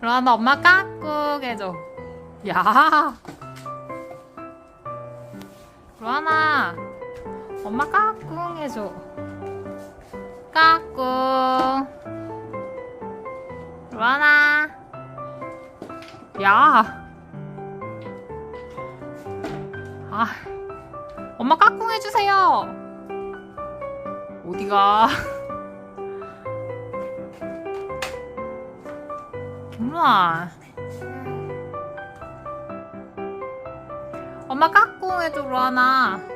루아나 엄마 까꿍 해줘. 야, 루아나 엄마 까꿍 해줘. 까꿍. 루아나. 야. 아, 엄마 까꿍 해주세요. 어디가? 루아. 엄마 까꿍 해줘, 루아나.